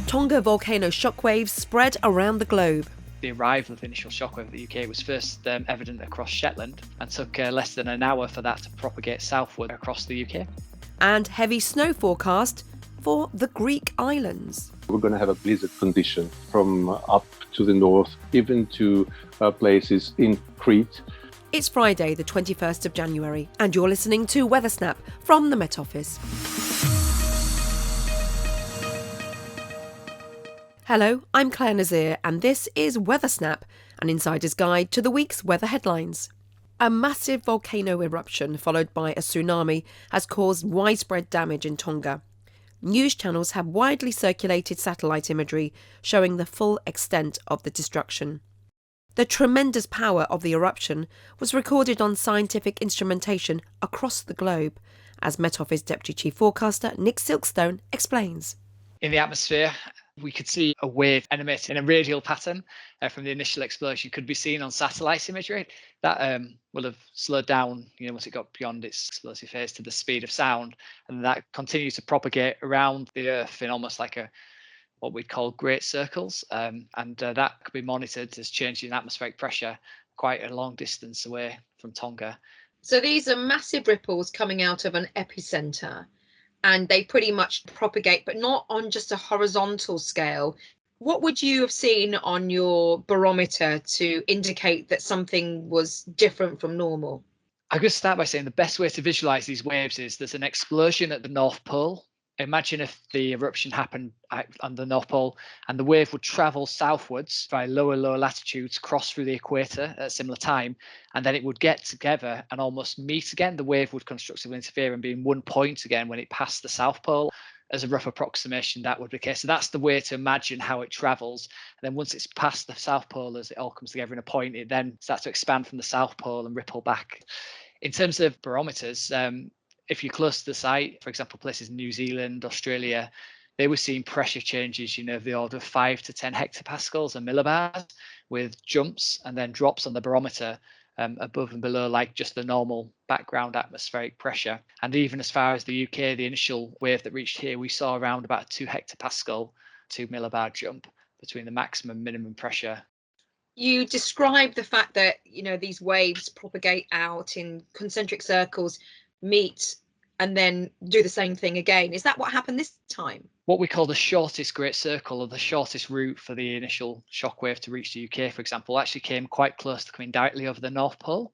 Tonga volcano shockwaves spread around the globe. The arrival of the initial shockwave in the UK was first evident across Shetland and took less than an hour for that to propagate southward across the UK. And heavy snow forecast for the Greek islands. We're going to have a blizzard condition from up to the north, even to places in Crete. It's Friday, the 21st of January, and you're listening to Weather Snap from the Met Office. Hello, I'm Clare Nasir, and this is Weather Snap, an insider's guide to the week's weather headlines. A massive volcano eruption followed by a tsunami has caused widespread damage in Tonga. News channels have widely circulated satellite imagery showing the full extent of the destruction. The tremendous power of the eruption was recorded on scientific instrumentation across the globe, as Met Office Deputy Chief Forecaster Nick Silkstone explains. In the atmosphere, we could see a wave animating in a radial pattern from the initial explosion could be seen on satellite imagery. That will have slowed down, once it got beyond its explosive phase to the speed of sound, and that continued to propagate around the Earth in almost like what we'd call great circles, and that could be monitored as changes in atmospheric pressure quite a long distance away from Tonga. So these are massive ripples coming out of an epicenter, and they pretty much propagate, but not on just a horizontal scale. What would you have seen on your barometer to indicate that something was different from normal? I'm going to start by saying the best way to visualize these waves is there's an explosion at the North Pole. Imagine if the eruption happened on the North Pole and the wave would travel southwards via lower latitudes, cross through the equator at a similar time, and then it would get together and almost meet again. The wave would constructively interfere and be in one point again when it passed the South Pole. As a rough approximation, that would be the case. So that's the way to imagine how it travels. And then once it's past the South Pole, as it all comes together in a point, it then starts to expand from the South Pole and ripple back. In terms of barometers, if you're close to the site, for example, places in New Zealand, Australia, they were seeing pressure changes, of the order of 5 to 10 hectopascals and millibars, with jumps and then drops on the barometer above and below, like just the normal background atmospheric pressure. And even as far as the UK, the initial wave that reached here, we saw around about 2 hectopascal, 2 millibar jump between the maximum and minimum pressure. You described the fact that, these waves propagate out in concentric circles, meet, and then do the same thing again. Is that what happened this time? What we call the shortest great circle, or the shortest route for the initial shockwave to reach the UK, for example, actually came quite close to coming directly over the North Pole.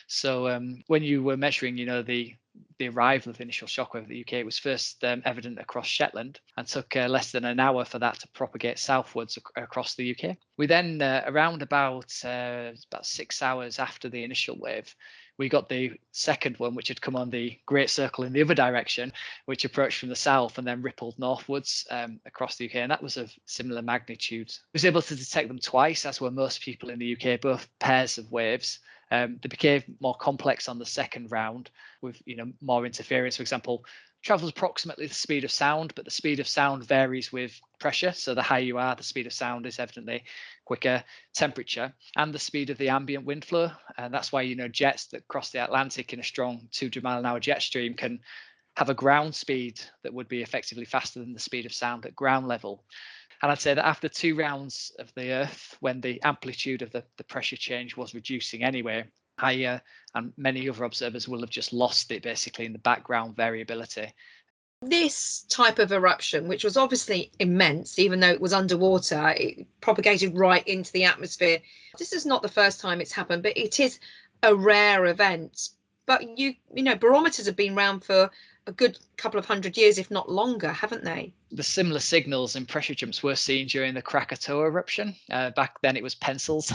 So when you were measuring, the arrival of the initial shockwave in the UK, it was first evident across Shetland and took less than an hour for that to propagate southwards across the UK. We then, around about 6 hours after the initial wave, we got the second one, which had come on the Great Circle in the other direction, which approached from the south and then rippled northwards across the UK. And that was of similar magnitude. I was able to detect them twice, as were most people in the UK, both pairs of waves. They became more complex on the second round with more interference. For example, travels approximately the speed of sound, but the speed of sound varies with pressure. So the higher you are, the speed of sound is evidently quicker. Temperature and the speed of the ambient wind flow. And that's why, jets that cross the Atlantic in a strong 200 mile an hour jet stream can have a ground speed that would be effectively faster than the speed of sound at ground level. And I'd say that after 2 rounds of the Earth, when the amplitude of the pressure change was reducing anyway, I and many other observers will have just lost it basically in the background variability. This type of eruption, which was obviously immense, even though it was underwater, it propagated right into the atmosphere. This is not the first time it's happened, but it is a rare event. But barometers have been around for a good couple of 100 years, if not longer, haven't they? The similar signals and pressure jumps were seen during the Krakatoa eruption. Back then it was pencils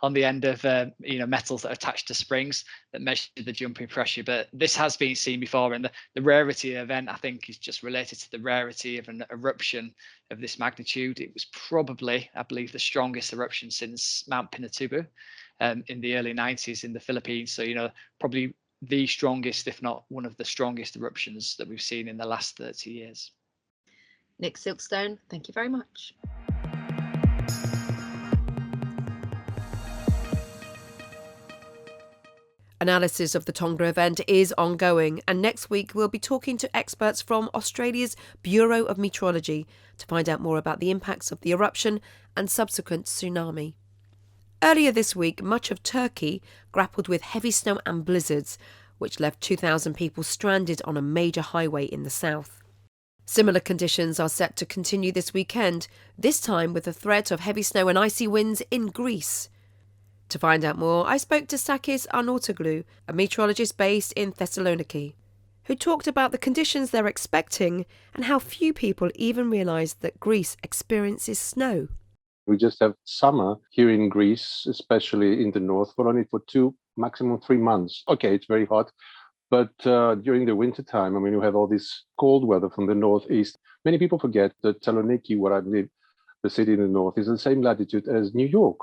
on the end of metals that are attached to springs that measured the jumping pressure. But this has been seen before, and the rarity of the event, I think, is just related to the rarity of an eruption of this magnitude. It was probably, I believe, the strongest eruption since Mount Pinatubo in the early 90s in the Philippines. So, probably the strongest, if not one of the strongest eruptions that we've seen in the last 30 years. Nick Silkstone, thank you very much. An Analysis of the Tonga event is ongoing, and next week we'll be talking to experts from Australia's Bureau of Meteorology to find out more about the impacts of the eruption and subsequent tsunami. Earlier this week, much of Turkey grappled with heavy snow and blizzards, which left 2,000 people stranded on a major highway in the south. Similar conditions are set to continue this weekend, this time with the threat of heavy snow and icy winds in Greece. To find out more, I spoke to Sakis Arnautoglu, a meteorologist based in Thessaloniki, who talked about the conditions they're expecting and how few people even realise that Greece experiences snow. We just have summer here in Greece, especially in the north, but only for 2, maximum 3 months. Okay, it's very hot, but during the winter time, I mean, you have all this cold weather from the northeast. Many people forget that Thessaloniki, where I live, the city in the north, is the same latitude as New York.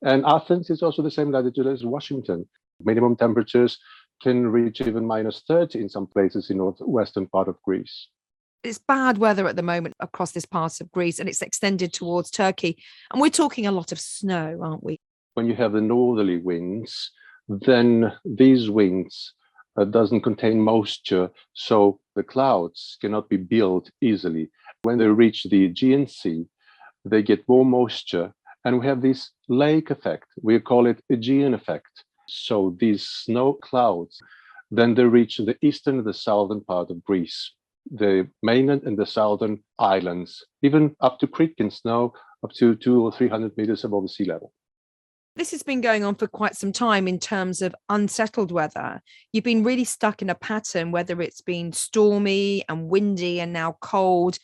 And Athens is also the same latitude as Washington. Minimum temperatures can reach even -30 in some places in northwestern part of Greece. It's bad weather at the moment across this part of Greece, and it's extended towards Turkey. And we're talking a lot of snow, aren't we? When you have the northerly winds, then these winds doesn't contain moisture, so the clouds cannot be built easily. When they reach the Aegean Sea, they get more moisture, and we have this lake effect. We call it Aegean effect. So these snow clouds, then they reach the eastern and the southern part of Greece, the mainland and the southern islands, even up to Crete can snow up to 200 or 300 meters above the sea level. This has been going on for quite some time in terms of unsettled weather. You've been really stuck in a pattern, whether it's been stormy and windy and now cold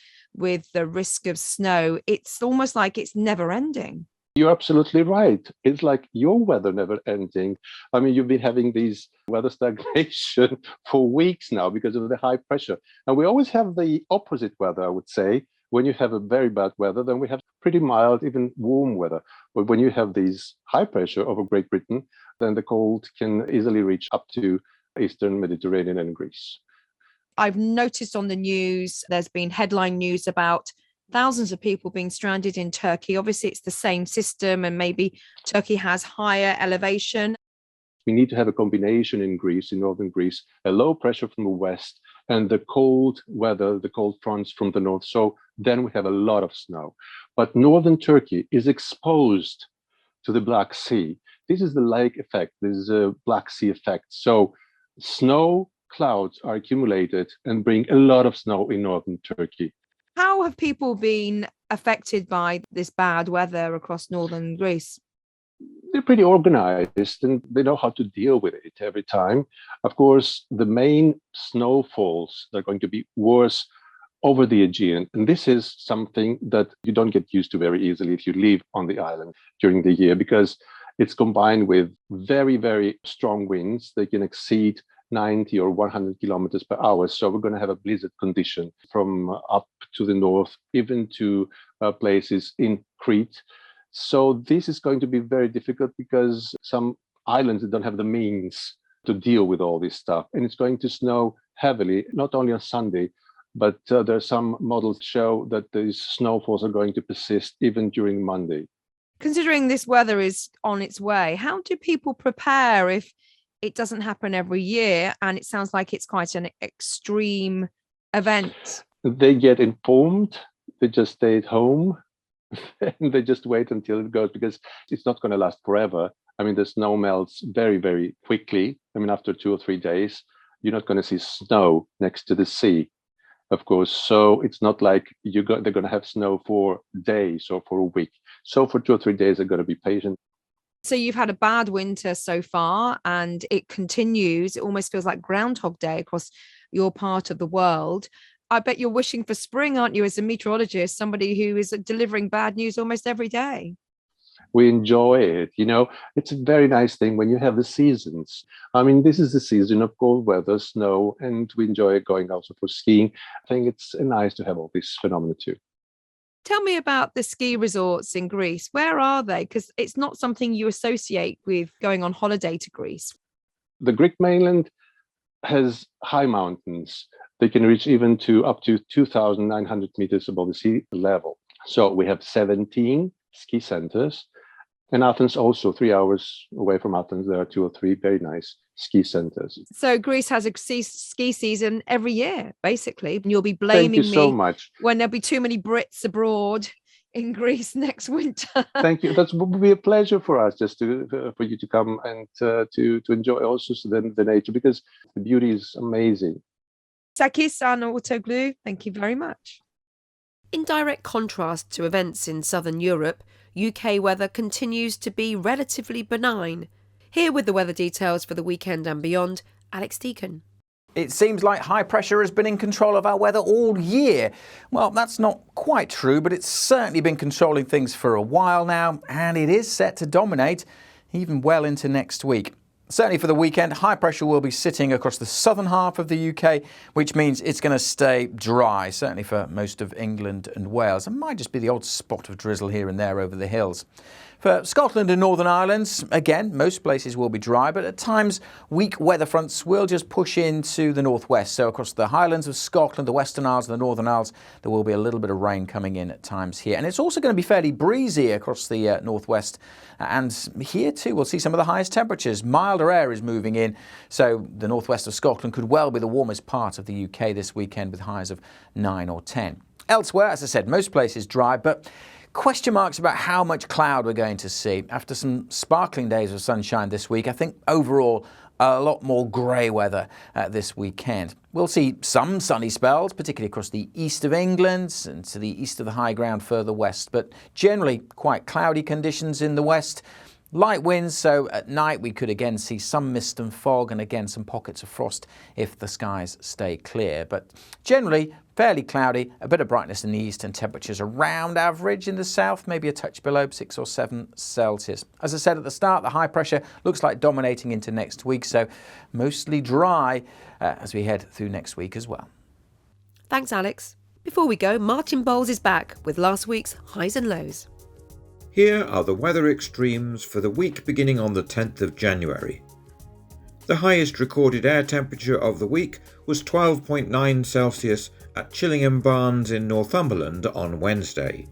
with the risk of snow. It's almost like it's never ending. You're absolutely right. It's like your weather never ending. I mean, you've been having these weather stagnation for weeks now because of the high pressure. And we always have the opposite weather, I would say. When you have a very bad weather, then we have pretty mild, even warm weather. But when you have these high pressure over Great Britain, then the cold can easily reach up to Eastern Mediterranean and Greece. I've noticed on the news, there's been headline news about thousands of people being stranded in Turkey. Obviously, it's the same system, and maybe Turkey has higher elevation. We need to have a combination in Greece, in northern Greece, a low pressure from the west and the cold weather, the cold fronts from the north. So then we have a lot of snow. But northern Turkey is exposed to the Black Sea. This is the lake effect. This is a Black Sea effect. So snow clouds are accumulated and bring a lot of snow in northern Turkey. How have people been affected by this bad weather across northern Greece? They're pretty organized and they know how to deal with it every time. Of course, the main snowfalls are going to be worse over the Aegean. And this is something that you don't get used to very easily if you live on the island during the year, because it's combined with very, very strong winds. They can exceed 90 or 100 kilometers per hour. So we're going to have a blizzard condition from up to the north, even to places in Crete. So this is going to be very difficult because some islands don't have the means to deal with all this stuff. And it's going to snow heavily, not only on Sunday, but there are some models show that these snowfalls are going to persist even during Monday. Considering this weather is on its way, how do people prepare if it doesn't happen every year and it sounds like it's quite an extreme event? They get informed, they just stay at home, and they just wait until it goes, because it's not going to last forever. I mean, the snow melts very, very quickly. I mean, after 2 or 3 days, you're not going to see snow next to the sea, of course. So it's not like they're going to have snow for days or for a week. So for 2 or 3 days, they're going to be patient. So you've had a bad winter so far and it continues. It almost feels like Groundhog Day across your part of the world. I bet you're wishing for spring, aren't you, as a meteorologist, somebody who is delivering bad news almost every day? We enjoy it. You know, it's a very nice thing when you have the seasons. I mean, this is the season of cold weather, snow, and we enjoy going also for skiing. I think it's nice to have all this phenomena too. Tell me about the ski resorts in Greece. Where are they? Because it's not something you associate with going on holiday to Greece. The Greek mainland has high mountains. They can reach even to up to 2,900 meters above the sea level. So we have 17 ski centers. And Athens also, 3 hours away from Athens, there are 2 or 3 very nice ski centers. So Greece has a ski season every year, basically. And you'll be Thank blaming you so me much. when there'll be too many Brits abroad in Greece next winter. Thank you. That would be a pleasure for us, just for you to come and to enjoy also the nature, because the beauty is amazing. Sakis Arnautoglu, thank you very much. In direct contrast to events in southern Europe, UK weather continues to be relatively benign. Here with the weather details for the weekend and beyond, Alex Deacon. It seems like high pressure has been in control of our weather all year. Well, that's not quite true, but it's certainly been controlling things for a while now, and it is set to dominate even well into next week. Certainly for the weekend, high pressure will be sitting across the southern half of the UK, which means it's going to stay dry, certainly for most of England and Wales. It might just be the odd spot of drizzle here and there over the hills. For Scotland and Northern Ireland, again, most places will be dry, but at times weak weather fronts will just push into the northwest. So across the Highlands of Scotland, the Western Isles and the Northern Isles, there will be a little bit of rain coming in at times here. And it's also going to be fairly breezy across the northwest. And here too, we'll see some of the highest temperatures. Milder air is moving in, so the northwest of Scotland could well be the warmest part of the UK this weekend with highs of 9 or 10. Elsewhere, as I said, most places dry, but question marks about how much cloud we're going to see. After some sparkling days of sunshine this week, I think overall a lot more grey weather this weekend. We'll see some sunny spells, particularly across the east of England and to the east of the high ground further west, but generally quite cloudy conditions in the west. Light winds, so at night we could again see some mist and fog and again some pockets of frost if the skies stay clear. But generally fairly cloudy, a bit of brightness in the east and temperatures around average in the south, maybe a touch below 6 or 7 Celsius. As I said at the start, the high pressure looks like dominating into next week, so mostly dry as we head through next week as well. Thanks, Alex. Before we go, Martin Bowles is back with last week's highs and lows. Here are the weather extremes for the week beginning on the 10th of January. The highest recorded air temperature of the week was 12.9 Celsius at Chillingham Barnes in Northumberland on Wednesday.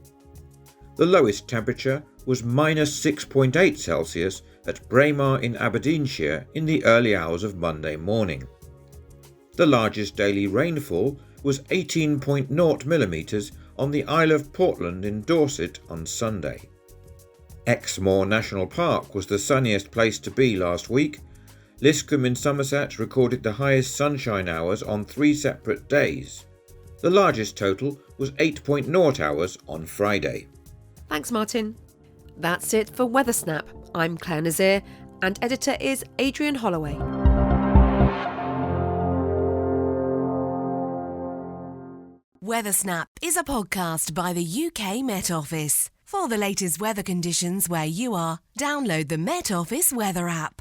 The lowest temperature was minus 6.8 Celsius at Braemar in Aberdeenshire in the early hours of Monday morning. The largest daily rainfall was 18.0 millimetres on the Isle of Portland in Dorset on Sunday. Exmoor National Park was the sunniest place to be last week. Liscombe in Somerset recorded the highest sunshine hours on 3 separate days. The largest total was 8.0 hours on Friday. Thanks, Martin. That's it for Weather Snap. I'm Clare Nasir and editor is Adrian Holloway. Weather Snap is a podcast by the UK Met Office. For the latest weather conditions where you are, download the Met Office weather app.